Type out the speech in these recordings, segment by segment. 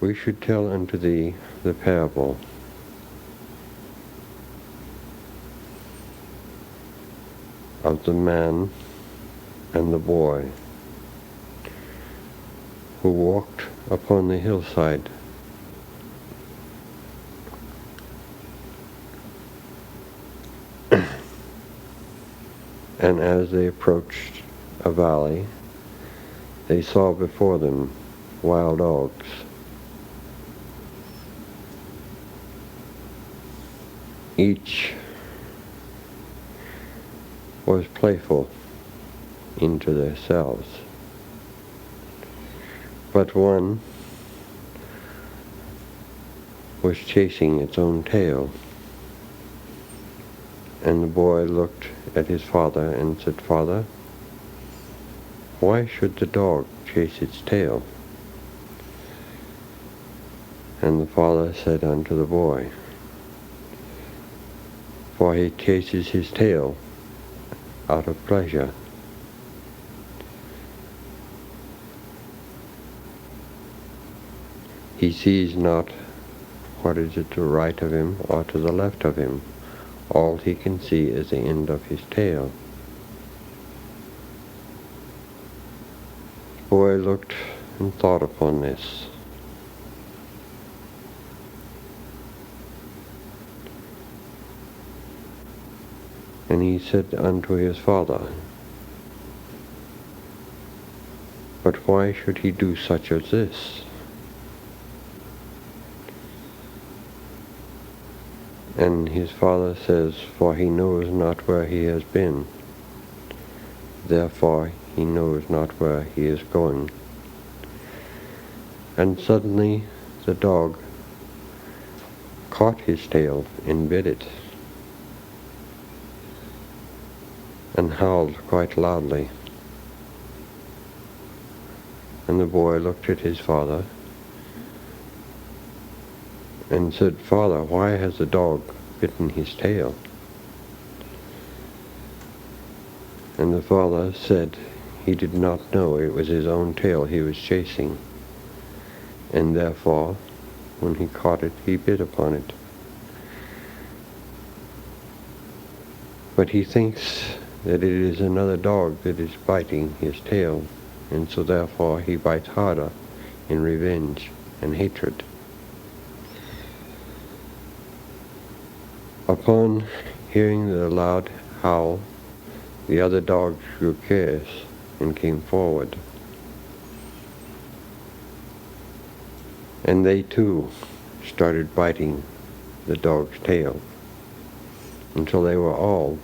We should tell unto thee the parable of the man and the boy who walked upon the hillside. And as they approached a valley, they saw before them wild dogs. Each was playful into themselves, but one was chasing its own tail. And the boy looked at his father and said, "Father, why should the dog chase its tail?" And the father said unto the boy, "For he chases his tail out of pleasure." He sees not what is to the right of him or to the left of him. All he can see is the end of his tail. The boy looked and thought upon this. And he said unto his father, "But why should he do such as this?" And his father says, "For he knows not where he has been. Therefore he knows not where he is going." And suddenly the dog caught his tail and bit it, and howled quite loudly. And the boy looked at his father and said, "Father, why has the dog bitten his tail?" And the father said he did not know it was his own tail he was chasing, and therefore, when he caught it, he bit upon it. But he thinks that it is another dog that is biting his tail, and so therefore he bites harder in revenge and hatred. Upon hearing the loud howl, the other dogs grew curious and came forward. And they too started biting the dog's tail until they were all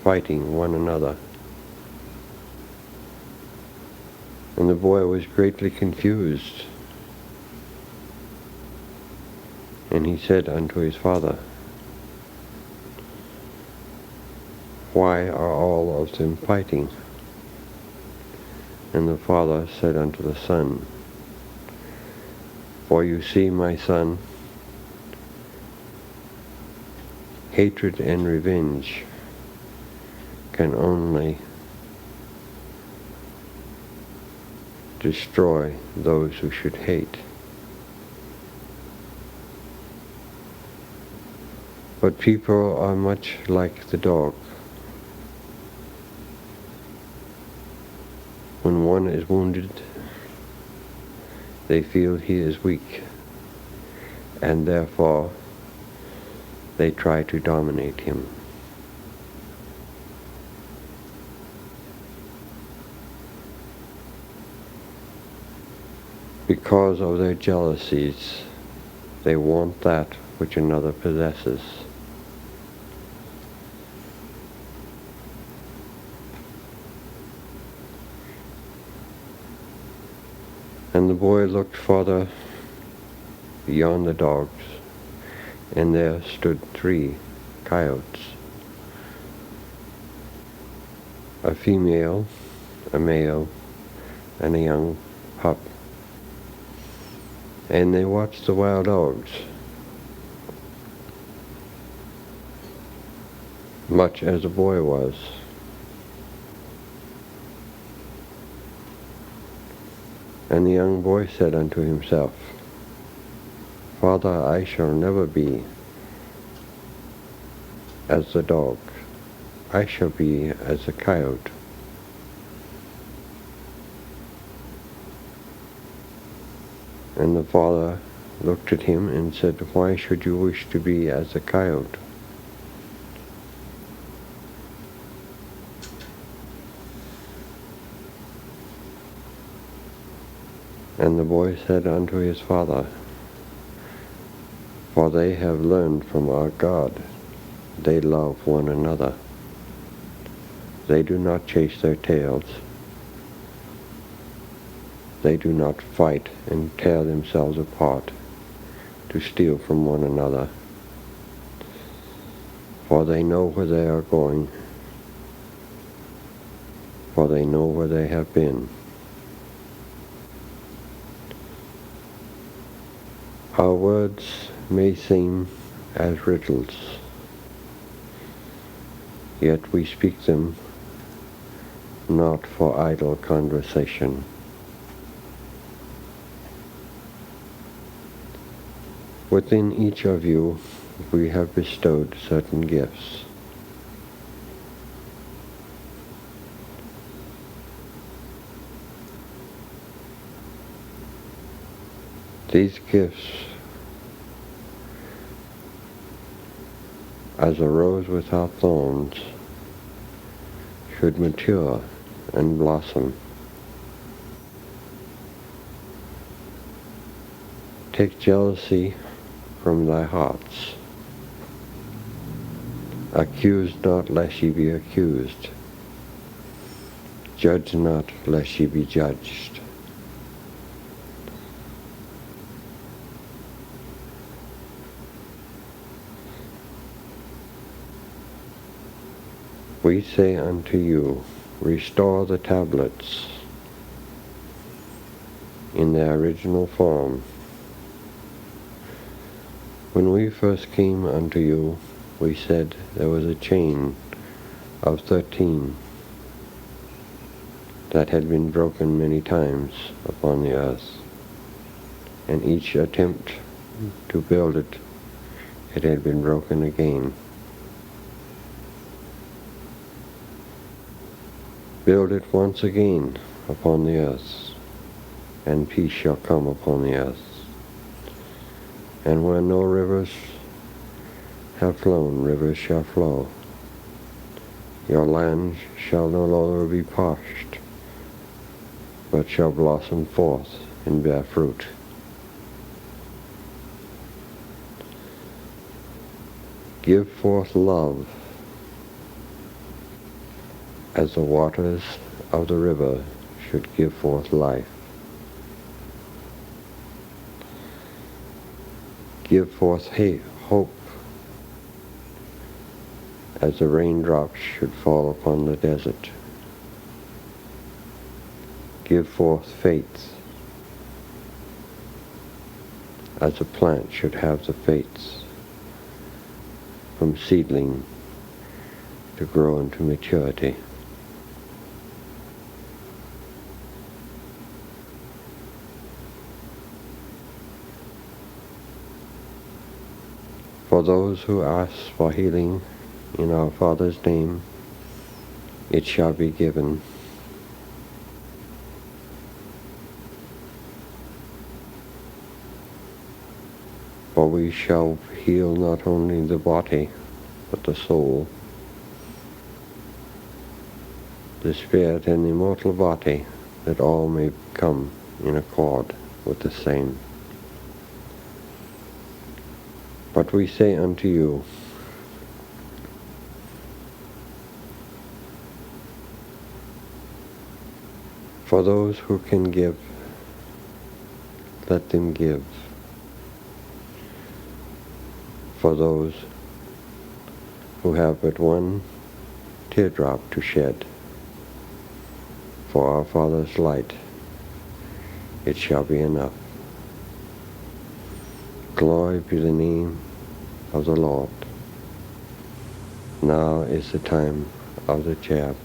fighting one another. And the boy was greatly confused. And he said unto his father, "Why are all of them fighting?" And the father said unto the son, "For you see, my son, hatred and revenge can only destroy those who should hate. But people are much like the dog. When one is wounded, they feel he is weak, and therefore they try to dominate him. Because of their jealousies, they want that which another possesses. And the boy looked farther beyond the dogs, and there stood 3 coyotes, a female, a male, and a young pup. And they watched the wild dogs, much as the boy was. And the young boy said unto himself, Father, I shall never be as the dog. I shall be as a coyote. And the father looked at him and said, why should you wish to be as a coyote? And the boy said unto his father, for they have learned from our God, they love one another. They do not chase their tails. They do not fight and tear themselves apart to steal from one another. For they know where they are going, for they know where they have been. Our words may seem as riddles, yet we speak them not for idle conversation. Within each of you we have bestowed certain gifts. These gifts, as a rose without thorns, should mature and blossom. Take jealousy from thy hearts. Accuse not, lest ye be accused. Judge not, lest ye be judged. We say unto you, restore the tablets in their original form. When we first came unto you, we said there was a chain of 13 that had been broken many times upon the earth, and each attempt to build it, it had been broken again. Build it once again upon the earth, and peace shall come upon the earth. And where no rivers have flown, rivers shall flow. Your land shall no longer be parched, but shall blossom forth and bear fruit. Give forth love as the waters of the river should give forth life. Give forth hope as the raindrops should fall upon the desert. Give forth faith as a plant should have the faith from seedling to grow into maturity. For those who ask for healing in our Father's name, it shall be given. For we shall heal not only the body, but the soul, the spirit and the immortal body, that all may come in accord with the same. But we say unto you, for those who can give, let them give. For those who have but one teardrop to shed for our Father's light, it shall be enough. Glory be the name of the Lord. Now is the time of the jab.